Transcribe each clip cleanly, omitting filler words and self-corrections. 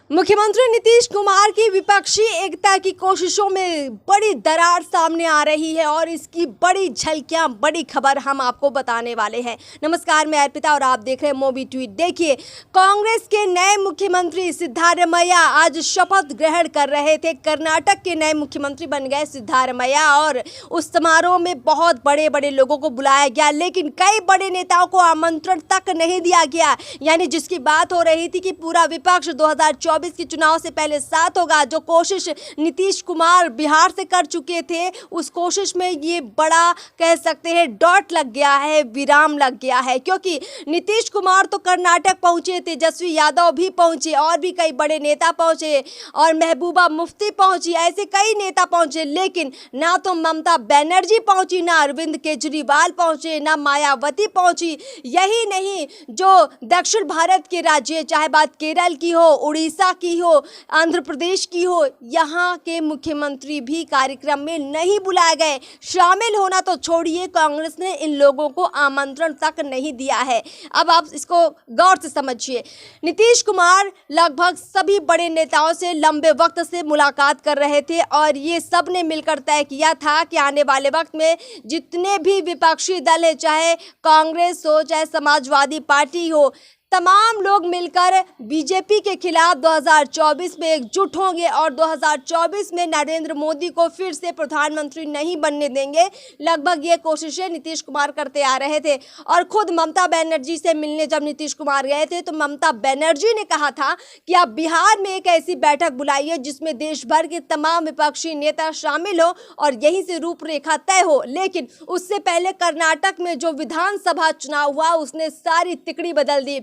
मुख्यमंत्री नीतीश कुमार की विपक्षी एकता की कोशिशों में बड़ी दरार सामने आ रही है और इसकी बड़ी झलकियां, बड़ी खबर हम आपको बताने वाले हैं। नमस्कार, मैं अर्पिता और आप देख रहे हैं मोबी ट्वीट। देखिए, कांग्रेस के नए मुख्यमंत्री सिद्धारमैया आज शपथ ग्रहण कर रहे थे। कर्नाटक के नए मुख्यमंत्री बन गए सिद्धारमैया और उस समारोह में बहुत बड़े बड़े लोगों को बुलाया गया, लेकिन कई बड़े नेताओं को आमंत्रण तक नहीं दिया गया। यानी जिसकी बात हो रही थी कि पूरा विपक्ष 2024 के चुनाव से पहले साथ होगा, जो कोशिश नीतीश कुमार बिहार से कर चुके थे, उस कोशिश में ये बड़ा कह सकते हैं डॉट लग गया है, विराम लग गया है। क्योंकि नीतीश कुमार तो कर्नाटक पहुंचे, तेजस्वी यादव भी पहुंचे और भी कई बड़े नेता पहुंचे और महबूबा मुफ्ती पहुंची, ऐसे कई नेता पहुंचे, लेकिन ना तो ममता बनर्जी पहुंची, ना अरविंद केजरीवाल पहुंचे, ना मायावती पहुंची। यही नहीं, जो दक्षिण भारत के राज्य, चाहे बात केरल की हो, उड़ीसा की हो, आंध्र प्रदेश की हो, यहाँ के मुख्यमंत्री भी कार्यक्रम में नहीं बुलाए गए। शामिल होना तो छोड़िए, कांग्रेस ने इन लोगों को आमंत्रण तक नहीं दिया है। अब आप इसको गौर से समझिए। नीतीश कुमार लगभग सभी बड़े नेताओं से लंबे वक्त से मुलाकात कर रहे थे और ये सब ने मिलकर तय किया था कि आने वाले वक्त में जितने भी विपक्षी दल है, चाहे कांग्रेस हो, चाहे समाजवादी पार्टी हो, तमाम लोग मिलकर बीजेपी के खिलाफ 2024 में एकजुट होंगे और 2024 में नरेंद्र मोदी को फिर से प्रधानमंत्री नहीं बनने देंगे। लगभग ये कोशिशें नीतीश कुमार करते आ रहे थे और खुद ममता बनर्जी से मिलने जब नीतीश कुमार गए थे तो ममता बनर्जी ने कहा था कि आप बिहार में एक ऐसी बैठक बुलाइए जिसमें देश भर के तमाम विपक्षी नेता शामिल हो और यहीं से रूपरेखा तय हो। लेकिन उससे पहले कर्नाटक में जो विधानसभा चुनाव हुआ, उसने सारी तिकड़ी बदल दी।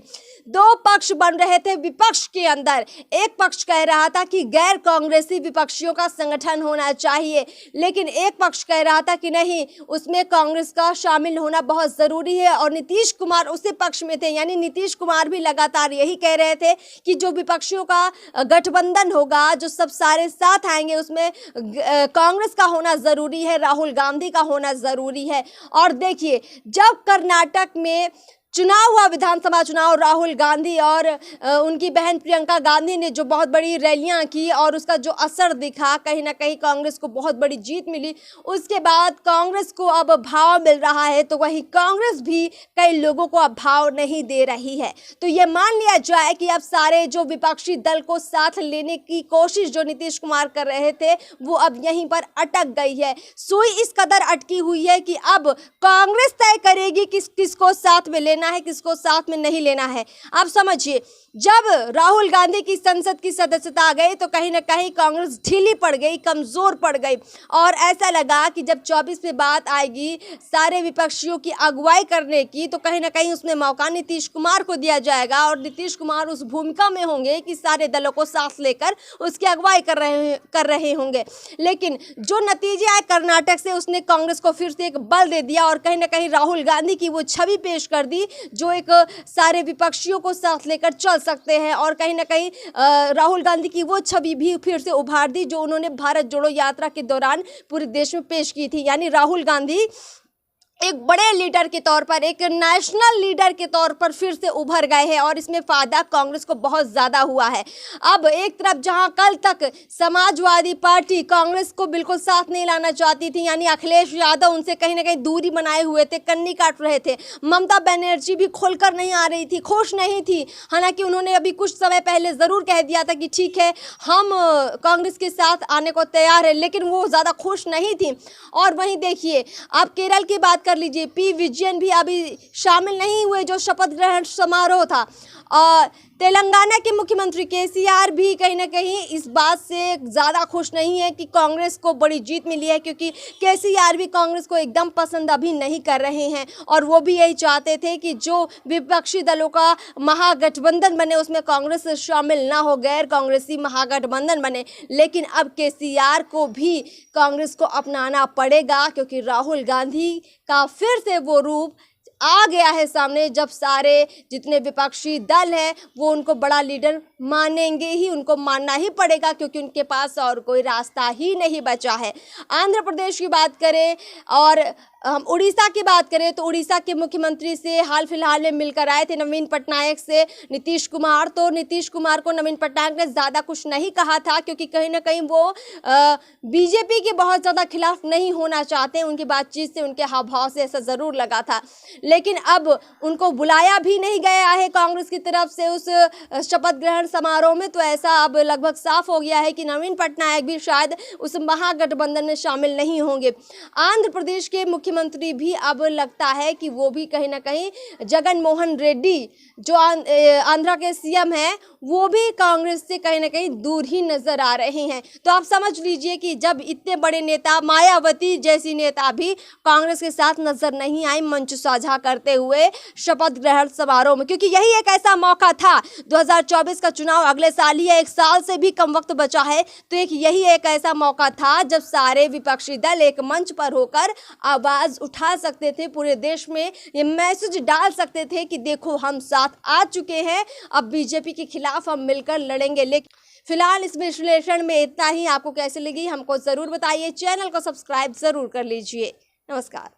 दो पक्ष बन रहे थे विपक्ष के अंदर। एक पक्ष कह रहा था कि गैर कांग्रेसी विपक्षियों का संगठन होना चाहिए, लेकिन एक पक्ष कह रहा था कि नहीं, उसमें कांग्रेस का शामिल होना बहुत जरूरी है और नीतीश कुमार उसी पक्ष में थे। यानी नीतीश कुमार भी लगातार यही कह रहे थे कि जो विपक्षियों का गठबंधन होगा, जो सब सारे साथ आएंगे, उसमें कांग्रेस का होना जरूरी है, राहुल गांधी का होना जरूरी है। और देखिए, जब कर्नाटक में चुनाव हुआ, विधानसभा चुनाव, राहुल गांधी और उनकी बहन प्रियंका गांधी ने जो बहुत बड़ी रैलियां की और उसका जो असर दिखा, कहीं ना कहीं कांग्रेस को बहुत बड़ी जीत मिली। उसके बाद कांग्रेस को अब भाव मिल रहा है, तो वहीं कांग्रेस भी कई लोगों को अब भाव नहीं दे रही है। तो ये मान लिया जाए कि अब सारे जो विपक्षी दल को साथ लेने की कोशिश जो नीतीश कुमार कर रहे थे, वो अब यहीं पर अटक गई है। सुई इस कदर अटकी हुई है कि अब कांग्रेस तय करेगी किसको साथ में लेना है, किसको साथ में नहीं लेना है। आप समझिए, जब राहुल गांधी की संसद की सदस्यता आ गई तो कहीं ना कहीं कांग्रेस ढीली पड़ गई, कमजोर पड़ गई और ऐसा लगा कि जब 24 में बात आएगी सारे विपक्षियों की अगुवाई करने की, तो कहीं ना कहीं उसमें मौका नीतीश कुमार को दिया जाएगा और नीतीश कुमार उस भूमिका में होंगे कि सारे दलों को साथ लेकर उसकी अगुवाई कर रहे होंगे। लेकिन जो नतीजे आए कर्नाटक से, उसने कांग्रेस को फिर से एक बल दे दिया और कहीं ना कहीं राहुल गांधी की वो छवि पेश कर दी जो एक सारे विपक्षियों को साथ लेकर चल सकते हैं और कहीं ना कहीं राहुल गांधी की वो छवि भी फिर से उभार दी जो उन्होंने भारत जोड़ो यात्रा के दौरान पूरे देश में पेश की थी। यानी राहुल गांधी एक बड़े लीडर के तौर पर, एक नेशनल लीडर के तौर पर फिर से उभर गए हैं और इसमें फायदा कांग्रेस को बहुत ज्यादा हुआ है। अब एक तरफ जहां कल तक समाजवादी पार्टी कांग्रेस को बिल्कुल साथ नहीं लाना चाहती थी, यानी अखिलेश यादव उनसे कहीं ना कहीं दूरी बनाए हुए थे, कन्नी काट रहे थे। ममता बनर्जी भी खुलकर नहीं आ रही थी, खुश नहीं थी। हालांकि उन्होंने अभी कुछ समय पहले जरूर कह दिया था कि ठीक है, हम कांग्रेस के साथ आने को तैयार है, लेकिन वो ज्यादा खुश नहीं थी। और वहीं देखिए, आप केरल की बात कर लीजिए, पी विजयन भी अभी शामिल नहीं हुए जो शपथ ग्रहण समारोह था। और तेलंगाना के मुख्यमंत्री केसीआर भी कहीं ना कहीं इस बात से ज़्यादा खुश नहीं है कि कांग्रेस को बड़ी जीत मिली है, क्योंकि केसीआर भी कांग्रेस को एकदम पसंद अभी नहीं कर रहे हैं और वो भी यही चाहते थे कि जो विपक्षी दलों का महागठबंधन बने उसमें कांग्रेस शामिल ना हो, गैर कांग्रेसी महागठबंधन बने। लेकिन अब केसीआर को भी कांग्रेस को अपनाना पड़ेगा, क्योंकि राहुल गांधी का फिर से वो रूप आ गया है सामने, जब सारे जितने विपक्षी दल हैं वो उनको बड़ा लीडर मानेंगे ही, उनको मानना ही पड़ेगा, क्योंकि उनके पास और कोई रास्ता ही नहीं बचा है। आंध्र प्रदेश की बात करें और हम उड़ीसा की बात करें तो उड़ीसा के मुख्यमंत्री से हाल फिलहाल में मिलकर आए थे नवीन पटनायक से नीतीश कुमार। तो नीतीश कुमार को नवीन पटनायक ने ज़्यादा कुछ नहीं कहा था, क्योंकि कहीं ना कहीं वो बीजेपी के बहुत ज़्यादा खिलाफ नहीं होना चाहते। उनकी बातचीत से, उनके हाव भाव से ऐसा ज़रूर लगा था। लेकिन अब उनको बुलाया भी नहीं गया है कांग्रेस की तरफ से उस शपथ ग्रहण समारोह में। तो ऐसा अब लगभग साफ हो गया है कि नवीन पटनायक भी शायद उस महागठबंधन में शामिल नहीं होंगे। आंध्र प्रदेश के मुख्यमंत्री भी अब लगता है कि वो भी कहीं ना कहीं जगन मोहन रेड्डी जो आंध्रा के सीएम हैं, वो भी कांग्रेस से कहीं ना कहीं दूर ही नजर आ रहे हैं। तो आप समझ लीजिए कि जब इतने बड़े नेता, मायावती जैसी नेता भी कांग्रेस के साथ नजर नहीं आई मंच साझा करते हुए शपथ ग्रहण समारोह में, क्योंकि यही एक ऐसा मौका था। 2024 का चुनाव अगले साल ही है, 1 साल से भी कम वक्त बचा है। तो यही एक ऐसा मौका था जब सारे विपक्षी दल एक मंच पर होकर आवाज उठा सकते थे, पूरे देश में ये मैसेज डाल सकते थे कि देखो हम साथ आ चुके हैं, अब बीजेपी के खिलाफ हम मिलकर लड़ेंगे। लेकिन फिलहाल इस विश्लेषण में इतना ही। आपको कैसे लगी हमको जरूर बताइए। चैनल को सब्सक्राइब जरूर कर लीजिए। नमस्कार।